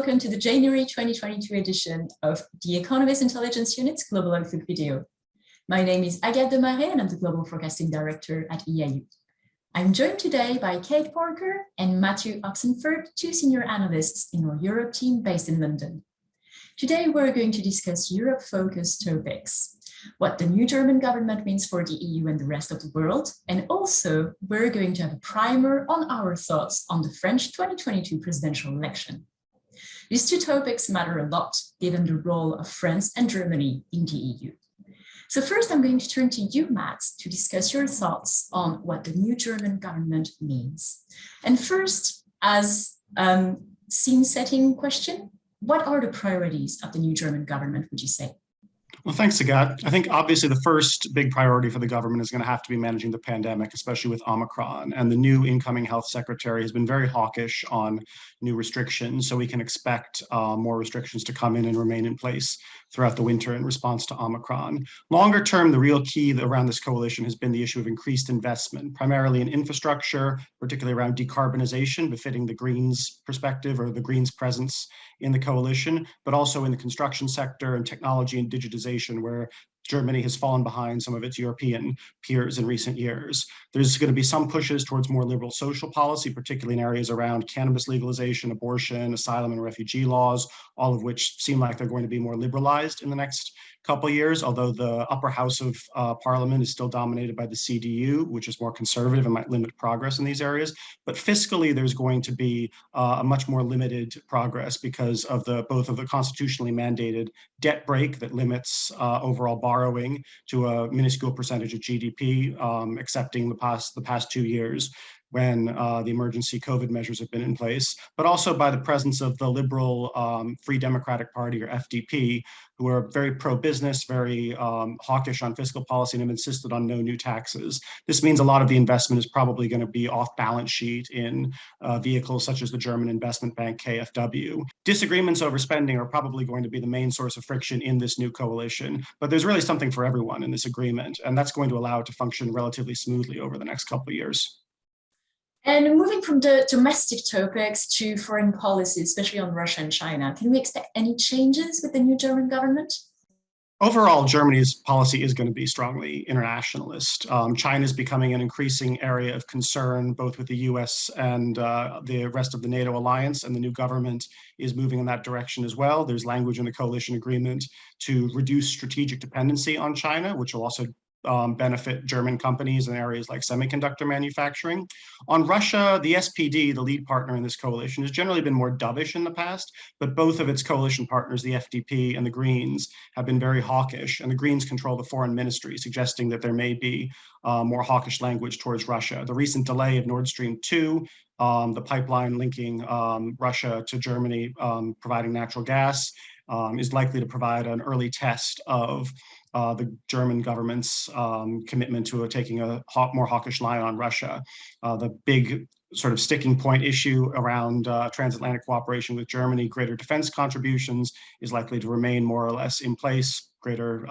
welcome to the January 2022 edition of The Economist Intelligence Unit's Global Outlook video. My name is Agathe Demarais and I'm the Global Forecasting Director at EIU. I'm joined today by Kate Parker and Matthew Oxenford, two senior analysts in our Europe team based in London. Today, we're going to discuss Europe-focused topics, what the new German government means for the EU and the rest of the world, and also we're going to have a primer on our thoughts on the French 2022 presidential election. These two topics matter a lot, given the role of France and Germany in the EU. So first, I'm going to turn to you, Matt, to discuss your thoughts on what the new German government means. And first, as scene-setting question, what are the priorities of the new German government, would you say? Well, thanks, Agathe. I think obviously the first big priority for the government is going to have to be managing the pandemic, especially with Omicron. And the new incoming health secretary has been very hawkish on new restrictions. So we can expect more restrictions to come in and remain in place throughout the winter in response to Omicron. Longer term, the real key around this coalition has been the issue of increased investment, primarily in infrastructure, particularly around decarbonization, befitting the Greens perspective or the Greens presence in the coalition, but also in the construction sector and technology and digitization, where Germany has fallen behind some of its European peers in recent years. There's going to be some pushes towards more liberal social policy, particularly in areas around cannabis legalization, abortion, asylum and refugee laws, all of which seem like they're going to be more liberalized in the next couple of years, although the upper house of parliament is still dominated by the CDU, which is more conservative and might limit progress in these areas. But fiscally, there's going to be a much more limited progress because of both of the constitutionally mandated debt brake that limits overall borrowing to a minuscule percentage of GDP, excepting the past 2 years when the emergency COVID measures have been in place, but also by the presence of the liberal Free Democratic Party, or FDP, who are very pro-business, very hawkish on fiscal policy and have insisted on no new taxes. This means a lot of the investment is probably going to be off balance sheet in vehicles such as the German investment bank KfW. Disagreements over spending are probably going to be the main source of friction in this new coalition, but there's really something for everyone in this agreement, and that's going to allow it to function relatively smoothly over the next couple of years. And moving from the domestic topics to foreign policy, especially on Russia and China, can we expect any changes with the new German government? Overall, Germany's policy is going to be strongly internationalist. China is becoming an increasing area of concern, both with the US and the rest of the NATO alliance, and the new government is moving in that direction as well. There's language in the coalition agreement to reduce strategic dependency on China, which will also benefit German companies in areas like semiconductor manufacturing. On Russia, the SPD, the lead partner in this coalition, has generally been more dovish in the past, but both of its coalition partners, the FDP and the Greens, have been very hawkish, and the Greens control the foreign ministry, suggesting that there may be more hawkish language towards Russia. The recent delay of Nord Stream 2, the pipeline linking Russia to Germany, providing natural gas, is likely to provide an early test of the German government's commitment to taking a more hawkish line on Russia. The big sort of sticking point issue around transatlantic cooperation with Germany, greater defense contributions, is likely to remain more or less in place. Greater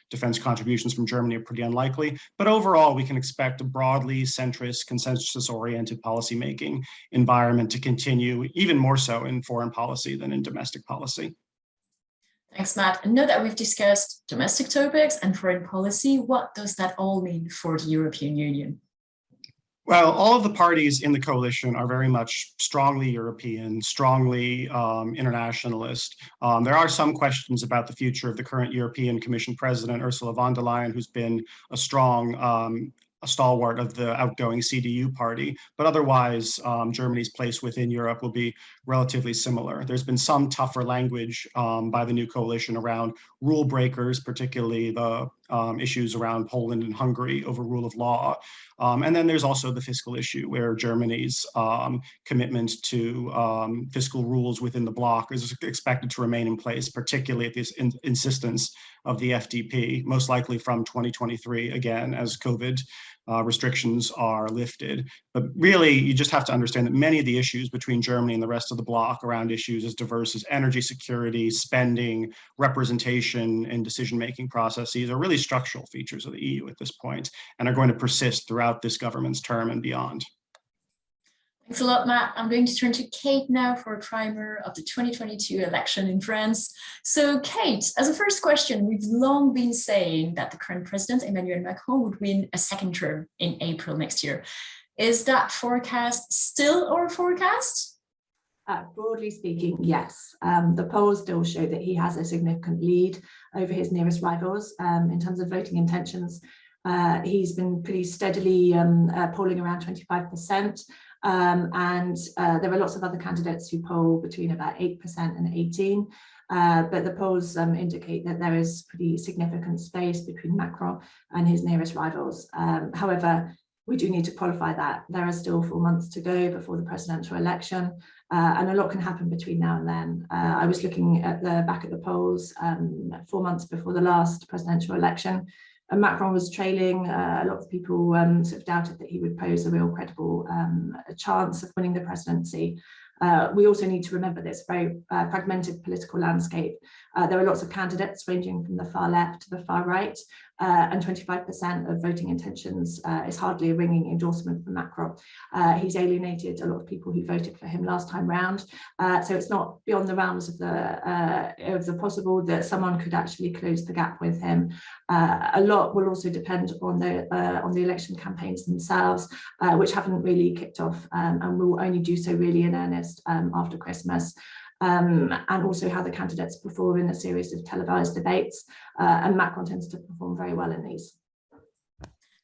defense contributions from Germany are pretty unlikely. But overall, we can expect a broadly centrist, consensus-oriented policymaking environment to continue, even more so in foreign policy than in domestic policy. Thanks, Matt. And now that we've discussed domestic topics and foreign policy, what does that all mean for the European Union? Well, all of the parties in the coalition are very much strongly European, strongly internationalist. There are some questions about the future of the current European Commission President, Ursula von der Leyen, who's been a stalwart of the outgoing CDU party, but otherwise Germany's place within Europe will be relatively similar. There's been some tougher language by the new coalition around rule breakers, particularly the issues around Poland and Hungary over rule of law. And then there's also the fiscal issue, where Germany's commitment to fiscal rules within the bloc is expected to remain in place, particularly at this insistence of the FDP, most likely from 2023, again, as COVID restrictions are lifted. But really, you just have to understand that many of the issues between Germany and the rest of the bloc around issues as diverse as energy security, spending, representation, and decision-making processes are really structural features of the EU at this point and are going to persist throughout this government's term and beyond. Thanks a lot, Matt. I'm going to turn to Kate now for a primer of the 2022 election in France. So Kate, as a first question, we've long been saying that the current president, Emmanuel Macron, would win a second term in April next year. Is that forecast still our forecast? Broadly speaking, yes. The polls still show that he has a significant lead over his nearest rivals in terms of voting intentions. He's been pretty steadily polling around 25%. And there are lots of other candidates who poll between about 8% and 18%. But the polls indicate that there is pretty significant space between Macron and his nearest rivals. However, we do need to qualify that. There are still 4 months to go before the presidential election, and a lot can happen between now and then. I was looking at the back at the polls 4 months before the last presidential election, and Macron was trailing. A lot of people sort of doubted that he would pose a real credible chance of winning the presidency. We also need to remember this very fragmented political landscape. There are lots of candidates ranging from the far left to the far right, and 25% of voting intentions is hardly a ringing endorsement for Macron. He's alienated a lot of people who voted for him last time round, so it's not beyond the realms of the possible that someone could actually close the gap with him. A lot will also depend on the election campaigns themselves, which haven't really kicked off, and will only do so really in earnest after Christmas. And also how the candidates perform in a series of televised debates, and Macron tends to perform very well in these.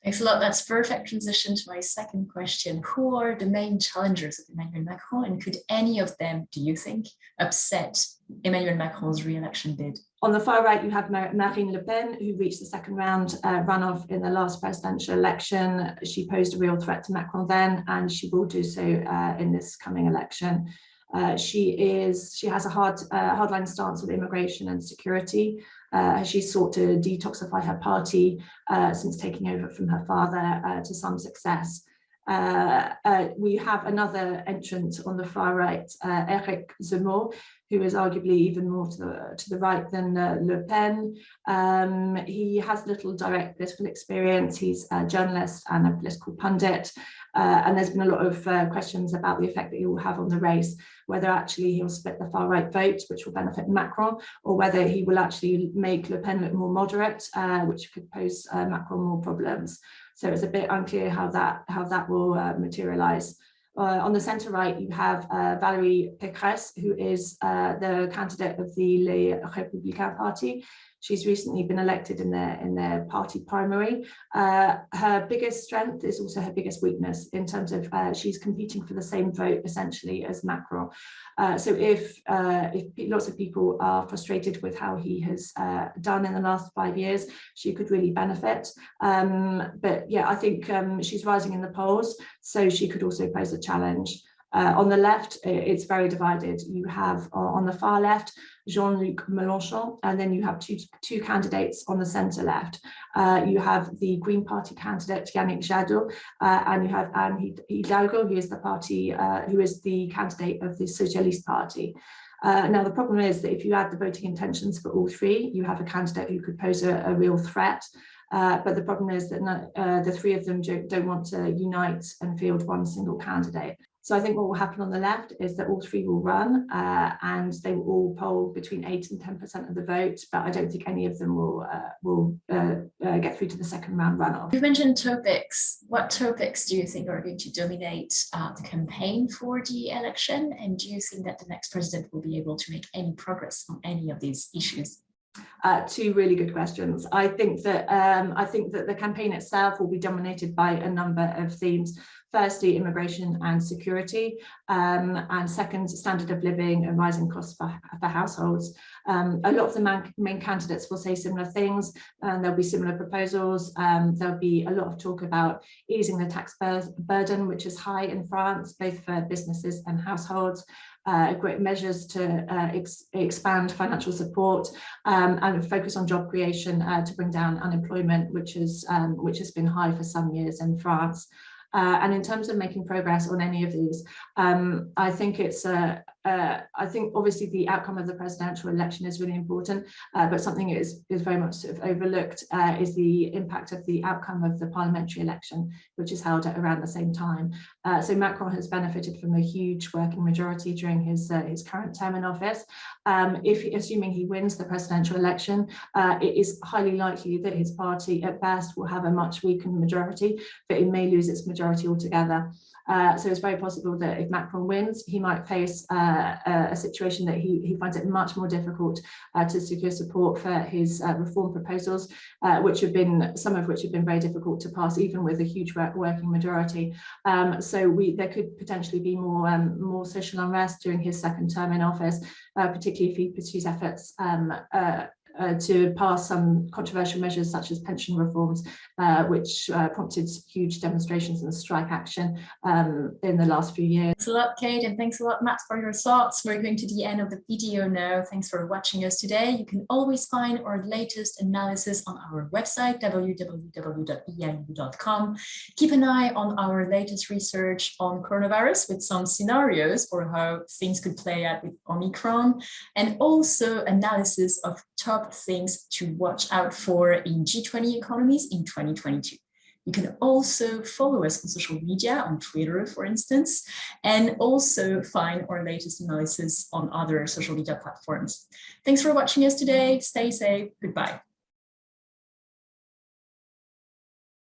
Thanks a lot. That's perfect transition to my second question. Who are the main challengers of Emmanuel Macron, and could any of them, do you think, upset Emmanuel Macron's re-election bid? On the far right, you have Marine Le Pen, who reached the second round runoff in the last presidential election. She posed a real threat to Macron then, and she will do so in this coming election. She has a hardline stance with immigration and security. She's sought to detoxify her party since taking over from her father to some success. We have another entrant on the far right, Eric Zuma, who is arguably even more to the right than Le Pen. He has little direct political experience. He's a journalist and a political pundit. And there's been a lot of questions about the effect that he will have on the race, whether actually he'll split the far right vote, which will benefit Macron, or whether he will actually make Le Pen look more moderate, which could pose Macron more problems. So it's a bit unclear how that will materialize. On the centre right, you have Valérie Pécresse, who is the candidate of the Les Républicains party. She's recently been elected in their party primary. Her biggest strength is also her biggest weakness in terms of she's competing for the same vote essentially as Macron. So if lots of people are frustrated with how he has done in the last 5 years, she could really benefit. But yeah, I think she's rising in the polls, so she could also pose a challenge. On the left, it's very divided. You have on the far left, Jean-Luc Mélenchon, and then you have two candidates on the centre left. You have the Green Party candidate Yannick Jadot, and you have Anne Hidalgo, who is the candidate of the Socialist Party. Now, the problem is that if you add the voting intentions for all three, you have a candidate who could pose a real threat. But the problem is that the three of them don't want to unite and field one single candidate. So I think what will happen on the left is that all three will run and they will all poll between 8 and 10% of the vote, but I don't think any of them will get through to the second round runoff. You mentioned topics. What topics do you think are going to dominate the campaign for the election? And do you think that the next president will be able to make any progress on any of these issues? Two really good questions. I think that the campaign itself will be dominated by a number of themes. Firstly, immigration and security, and second, standard of living and rising costs for households. A lot of the main candidates will say similar things, and there'll be similar proposals. There'll be a lot of talk about easing the tax burden, which is high in France, both for businesses and households. Great measures to expand financial support and focus on job creation to bring down unemployment, which has been high for some years in France. And in terms of making progress on any of these, I think it's I think obviously the outcome of the presidential election is really important, but something that is very much sort of overlooked is the impact of the outcome of the parliamentary election, which is held at around the same time. So Macron has benefited from a huge working majority during his current term in office. Assuming he wins the presidential election, it is highly likely that his party at best will have a much weakened majority, but it may lose its majority altogether. So it's very possible that if Macron wins, he might face a situation that he finds it much more difficult to secure support for his reform proposals, some of which have been very difficult to pass, even with a huge working majority. So there could potentially be more social unrest during his second term in office, particularly if he pursues efforts to pass some controversial measures such as pension reforms, which prompted huge demonstrations and strike action in the last few years. Thanks a lot, Kate, and thanks a lot, Matt, for your thoughts. We're going to the end of the video now. Thanks for watching us today. You can always find our latest analysis on our website, www.eiu.com. Keep an eye on our latest research on coronavirus with some scenarios for how things could play out with Omicron, and also analysis of top things to watch out for in G20 economies in 2022. You can also follow us on social media, on Twitter, for instance, and also find our latest analysis on other social media platforms. Thanks for watching us today. Stay safe. Goodbye.